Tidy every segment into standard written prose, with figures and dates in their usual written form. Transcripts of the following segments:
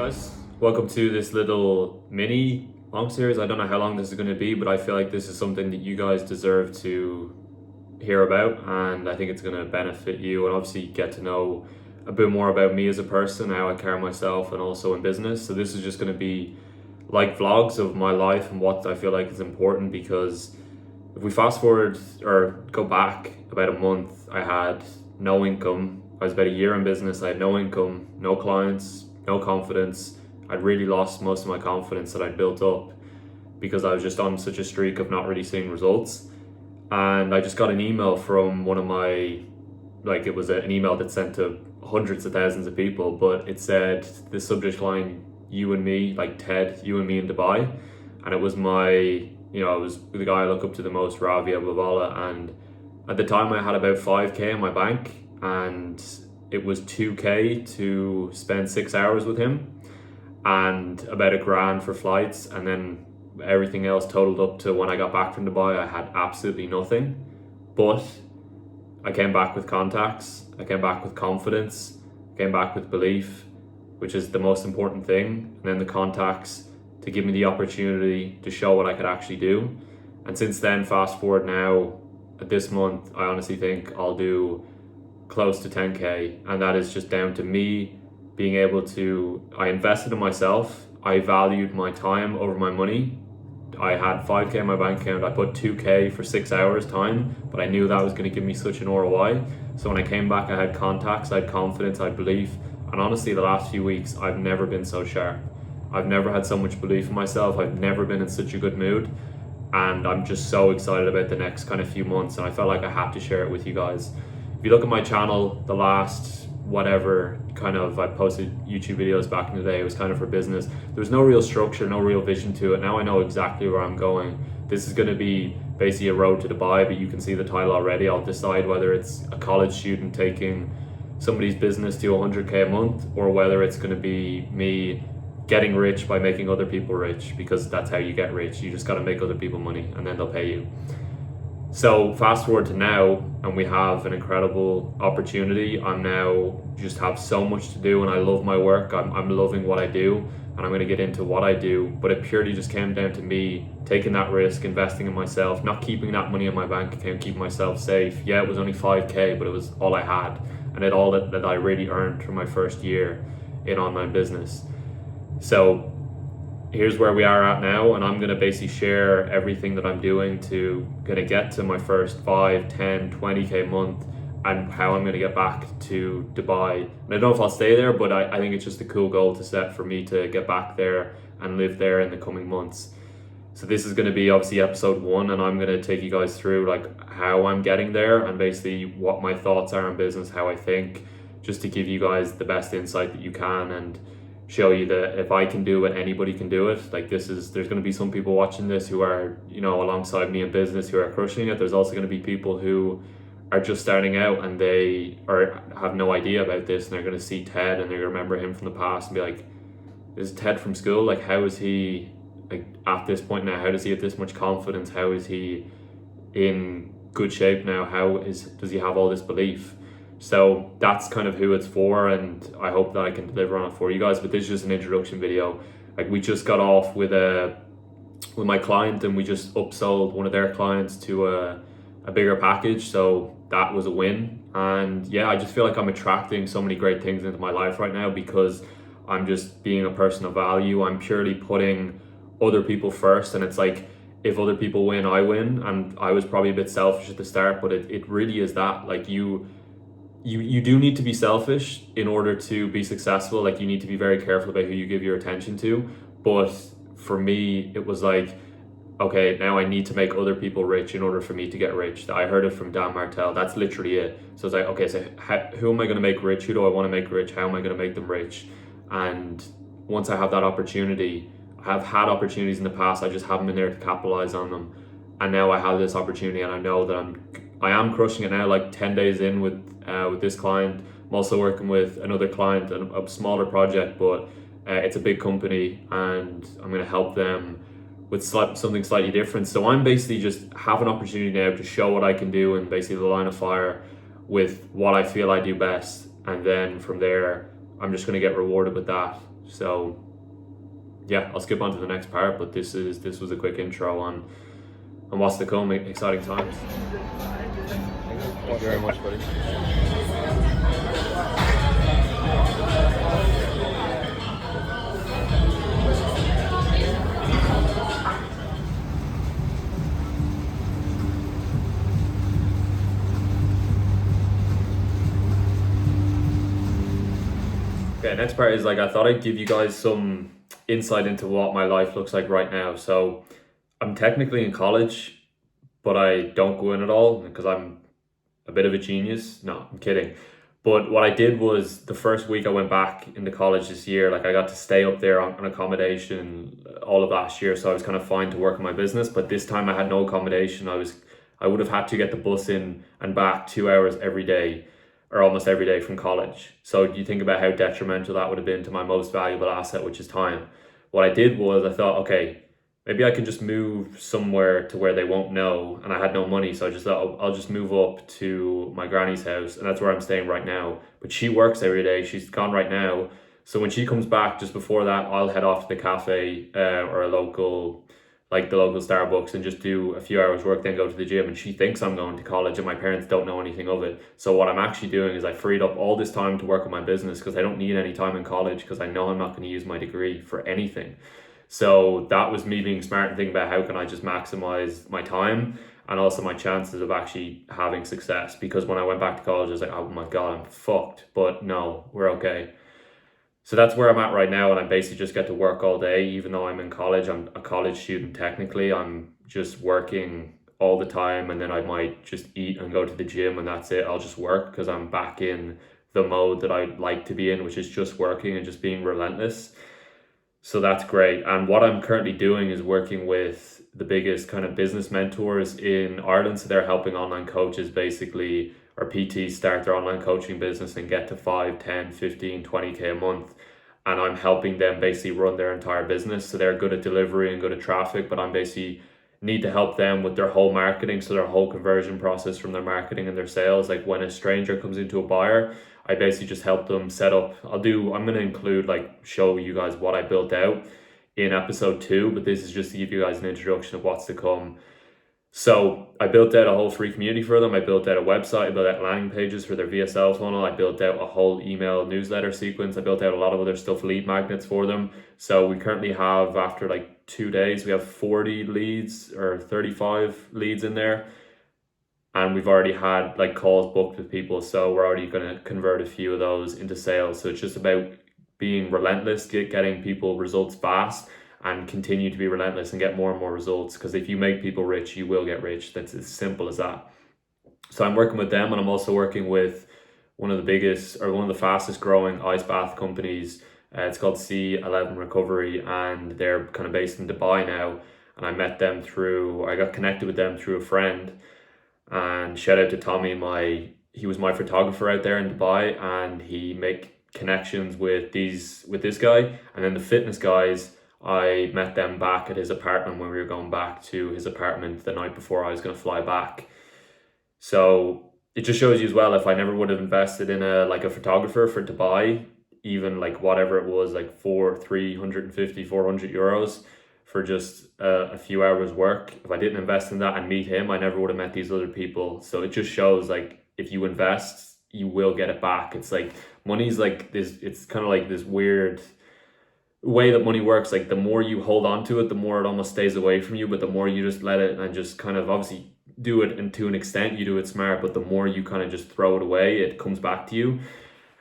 guys, welcome to this little mini long series. I don't know how long this is going to be, but I feel like this is something that you guys deserve to hear about, and I think it's going to benefit you and obviously get to know a bit more about me as a person, how I carry myself, and also in business. So this is just going to be like vlogs of my life and what I feel like is important, because if we fast forward or go back about a month, I had no income. I was about a year in business. I had no income, no clients, no confidence. I'd really lost most of my confidence that I'd built up because I was just on such a streak of not really seeing results. And I just got an email from one of my, it was an email that sent to hundreds of thousands of people, but it said the subject line, you and me, like Ted, you and me in Dubai. And it was it was the guy I look up to the most, Ravi Abubala. And at the time I had about 5K in my bank, and it was 2K to spend 6 hours with him and about $1,000 for flights, and then everything else totaled up to, when I got back from Dubai, I had absolutely nothing. But I came back with contacts, I came back with confidence, I came back with belief, which is the most important thing, and then the contacts to give me the opportunity to show what I could actually do. And since then, fast forward now, this month, I honestly think I'll do close to 10K, and that is just down to me being able to, I invested in myself, I valued my time over my money. I had 5K in my bank account, I put 2K for 6 hours time, but I knew that was going to give me such an ROI. So when I came back, I had contacts, I had confidence, I had belief, and honestly the last few weeks I've never been so sharp. I've never had so much belief in myself, I've never been in such a good mood, and I'm just so excited about the next kind of few months, and I felt like I had to share it with you guys. If you look at my channel, the last I posted YouTube videos back in the day, it was kind of for business. There was no real structure, no real vision to it. Now I know exactly where I'm going. This is going to be basically a road to Dubai, but you can see the title already. I'll decide whether it's a college student taking somebody's business to 100K a month, or whether it's going to be me getting rich by making other people rich, because that's how you get rich. You just got to make other people money and then they'll pay you. So fast forward to now, and we have an incredible opportunity. I'm now just have so much to do, and I love my work. I'm loving what I do, and I'm going to get into what I do. But it purely just came down to me taking that risk, investing in myself, not keeping that money in my bank account, keeping myself safe. Yeah, it was only 5K, but it was all I had, and it all that I really earned from my first year in online business. So here's where we are at now, and I'm going to basically share everything that I'm doing to going to get to my first 5, 10, 20K month, and how I'm going to get back to Dubai. And I don't know if I'll stay there, but I think it's just a cool goal to set for me to get back there and live there in the coming months. So this is going to be obviously episode 1, and I'm going to take you guys through how I'm getting there, and basically what my thoughts are in business, how I think, just to give you guys the best insight that you can, and show you that if I can do it, anybody can do it. There's going to be some people watching this who are, alongside me in business, who are crushing it. There's also going to be people who are just starting out, and they have no idea about this, and they're going to see Ted and they're going to remember him from the past and be like, this is Ted from school. How is he at this point now? How does he have this much confidence? How is he in good shape now? Does he have all this belief? So that's kind of who it's for, and I hope that I can deliver on it for you guys. But this is just an introduction video. We just got off with my client, and we just upsold one of their clients to a bigger package, so that was a win. And yeah, I just feel like I'm attracting so many great things into my life right now, because I'm just being a person of value. I'm purely putting other people first, and it's like, if other people win, I win. And I was probably a bit selfish at the start, but it really is that. You do need to be selfish in order to be successful. You need to be very careful about who you give your attention to. But for me, it was okay, now I need to make other people rich in order for me to get rich. I heard it from Dan Martell. That's literally it. So it's okay, so who am I going to make rich? Who do I want to make rich? How am I going to make them rich? And once I have that opportunity, I have had opportunities in the past, I just haven't been there to capitalize on them. And now I have this opportunity, and I know that I am crushing it now. 10 days in with this client. I'm also working with another client, a smaller project, but it's a big company, and I'm going to help them with something slightly different. So I'm basically just have an opportunity now to show what I can do, and basically the line of fire with what I feel I do best, and then from there I'm just going to get rewarded with that. So yeah, I'll skip on to the next part, but this was a quick intro on what's to come. Exciting times. Thank you very much, buddy. Okay, next part is like I thought I'd give you guys some insight into what my life looks like right now. So I'm technically in college, but I don't go in at all because I'm a bit of a genius. No, I'm kidding. But what I did was the first week I went back into college this year, like I got to stay up there on accommodation all of last year, so I was kind of fine to work on my business. But this time I had no accommodation. I would have had to get the bus in and back 2 hours every day, or almost every day from college. So you think about how detrimental that would have been to my most valuable asset, which is time. What I did was I thought, okay, maybe I can just move somewhere to where they won't know. And I had no money, so I just thought I'll just move up to my granny's house, and that's where I'm staying right now. But she works every day. She's gone right now. So when she comes back, just before that, I'll head off to the cafe or a local, like the local Starbucks, and just do a few hours work, then go to the gym. And she thinks I'm going to college, and my parents don't know anything of it. So what I'm actually doing is I freed up all this time to work on my business because I don't need any time in college because I know I'm not going to use my degree for anything. So that was me being smart and thinking about how can I just maximize my time and also my chances of actually having success. Because when I went back to college, I was like, oh my God, I'm fucked. But no, we're okay. So that's where I'm at right now, and I basically just get to work all day. Even though I'm in college, I'm a college student technically. I'm just working all the time, and then I might just eat and go to the gym, and that's it. I'll just work because I'm back in the mode that I like to be in, which is just working and just being relentless. So that's great. And what I'm currently doing is working with the biggest kind of business mentors in Ireland. So they're helping online coaches basically, or PTs, start their online coaching business and get to 5, 10, 15, 20K a month. And I'm helping them basically run their entire business. So they're good at delivery and good at traffic, but I'm basically need to help them with their whole marketing. So their whole conversion process from their marketing and their sales. Like when a stranger comes into a buyer, I basically just help them set up. I'm going to include, like, show you guys what I built out in episode 2, but this is just to give you guys an introduction of what's to come. So I built out a whole free community for them. I built out a website, I built out landing pages for their VSL funnel. I built out a whole email newsletter sequence. I built out a lot of other stuff, lead magnets for them. So we currently have, after like 2 days, we have 40 leads or 35 leads in there. And we've already had like calls booked with people. So we're already going to convert a few of those into sales. So it's just about being relentless, getting people results fast, and continue to be relentless and get more and more results. Because if you make people rich, you will get rich. That's as simple as that. So I'm working with them, and I'm also working with one of the fastest growing ice bath companies. It's called C11 Recovery, and they're kind of based in Dubai now. And I got connected with them through a friend. And shout out to Tommy, he was my photographer out there in Dubai, and he make connections with this guy. And then the fitness guys, I met them back at his apartment when we were going back to his apartment the night before I was going to fly back. So it just shows you as well, if I never would have invested in a photographer for Dubai, even like whatever it was, like 350, 400 euros for just a few hours work. If I didn't invest in that and meet him, I never would have met these other people. So it just shows, like, if you invest, you will get it back. It's like money's like this. It's kind of like this weird way that money works. Like the more you hold on to it, the more it almost stays away from you. But the more you just let it and just kind of obviously do it, and to an extent you do it smart, but the more you kind of just throw it away, it comes back to you.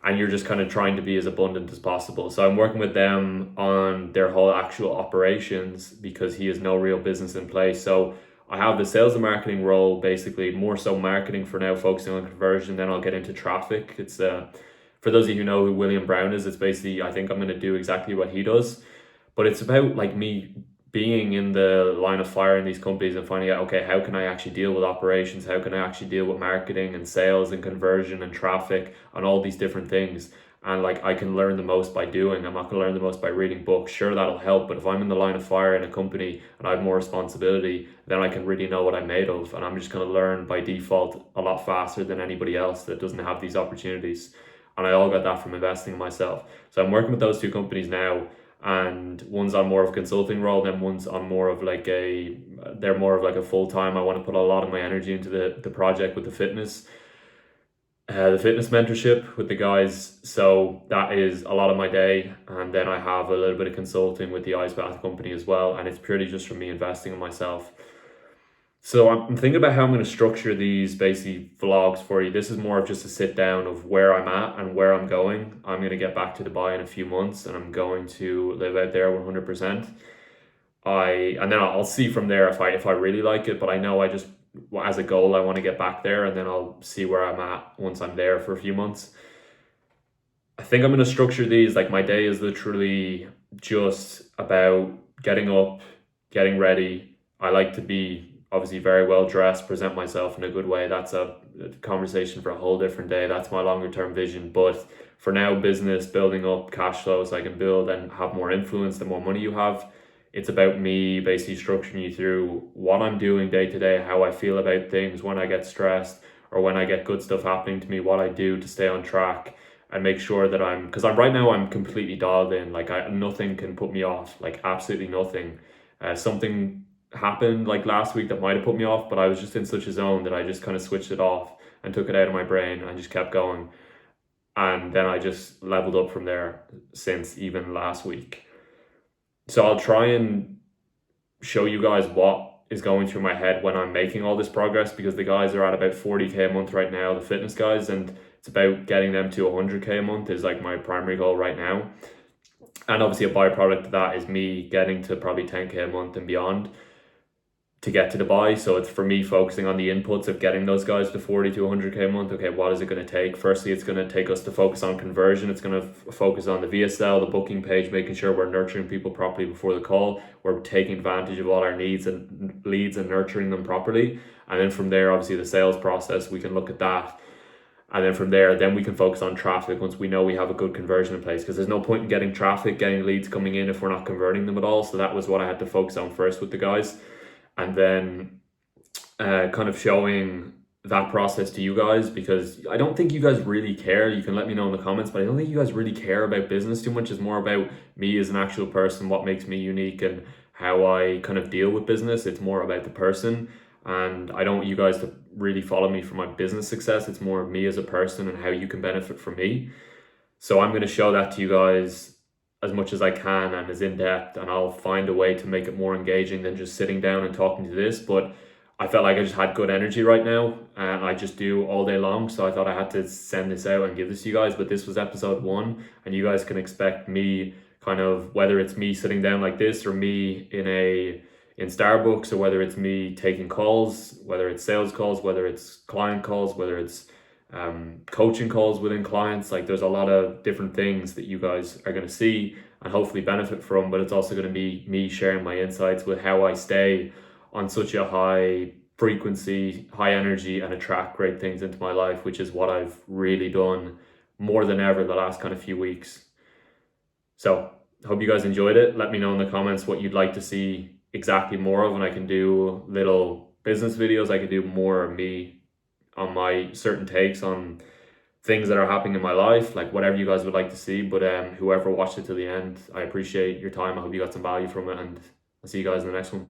And you're just kind of trying to be as abundant as possible. So I'm working with them on their whole actual operations because he has no real business in place. So I have the sales and marketing role, basically more so marketing for now, focusing on conversion. Then I'll get into traffic. It's for those of you who know who William Brown is, it's basically, I think I'm going to do exactly what he does. But it's about like me being in the line of fire in these companies and finding out, okay, how can I actually deal with operations? How can I actually deal with marketing and sales and conversion and traffic and all these different things? And like, I can learn the most by doing. I'm not going to learn the most by reading books. Sure, that'll help. But if I'm in the line of fire in a company and I have more responsibility, then I can really know what I'm made of. And I'm just going to learn by default a lot faster than anybody else that doesn't have these opportunities. and I all got that from investing in myself. So I'm working with those two companies now, and one's on more of a consulting role, then one's on more of like they're more of like a full-time. I want to put a lot of my energy into the project with the fitness mentorship with the guys. So that is a lot of my day. And then I have a little bit of consulting with the Ice Bath company as well. And it's purely just from me investing in myself. So I'm thinking about how I'm going to structure these basically vlogs for you. This is more of just a sit down of where I'm at and where I'm going. I'm going to get back to Dubai in a few months, and I'm going to live out there 100%. And then I'll see from there if I really like it, but I know I just, as a goal, I want to get back there, and then I'll see where I'm at once I'm there for a few months. I think I'm going to structure these like my day is literally just about getting up, getting ready. I like to be obviously very well dressed, present myself in a good way. That's a conversation for a whole different day. That's my longer term vision. But for now, business, building up cash flow so I can build and have more influence, the more money you have. It's about me basically structuring you through what I'm doing day to day, how I feel about things, when I get stressed or when I get good stuff happening to me, what I do to stay on track and make sure that because right now I'm completely dialed in. Like nothing can put me off, like absolutely nothing. Something happened like last week that might have put me off, but I was just in such a zone that I just kind of switched it off and took it out of my brain and just kept going. And then I just leveled up from there since even last week. So I'll try and show you guys what is going through my head when I'm making all this progress, because the guys are at about 40k a month right now, the fitness guys, and it's about getting them to 100k a month is like my primary goal right now. And obviously a byproduct of that is me getting to probably 10k a month and beyond to get to Dubai. So it's for me focusing on the inputs of getting those guys to 40 to 100k a month. Okay, what is it going to take? Firstly, it's going to take us to focus on conversion. It's going to focus on the VSL, the booking page, making sure we're nurturing people properly before the call. We're taking advantage of all our needs and leads and nurturing them properly. And then from there, obviously the sales process, we can look at that. And then from there, then we can focus on traffic once we know we have a good conversion in place, because there's no point in getting traffic, getting leads coming in if we're not converting them at all. So that was what I had to focus on first with the guys. And then kind of showing that process to you guys, because I don't think you guys really care. You can let me know in the comments, but I don't think you guys really care about business too much. It's more about me as an actual person, what makes me unique and how I kind of deal with business. It's more about the person. And I don't want you guys to really follow me for my business success. It's more of me as a person and how you can benefit from me. So I'm going to show that to you guys as much as I can and as in depth, and I'll find a way to make it more engaging than just sitting down and talking to this. But I felt like I just had good energy right now, and I just do all day long. So I thought I had to send this out and give this to you guys. But this was episode 1, and you guys can expect me kind of, whether it's me sitting down like this or me in Starbucks, or whether it's me taking calls, whether it's sales calls, whether it's client calls, whether it's coaching calls within clients. Like there's a lot of different things that you guys are going to see and hopefully benefit from, but it's also going to be me sharing my insights with how I stay on such a high frequency, high energy, and attract great things into my life, which is what I've really done more than ever the last kind of few weeks. So I hope you guys enjoyed it. Let me know in the comments what you'd like to see exactly more of, and I can do little business videos. I can do more of me on my certain takes on things that are happening in my life, like whatever you guys would like to see. But whoever watched it to the end, I appreciate your time. I hope you got some value from it, and I'll see you guys in the next one.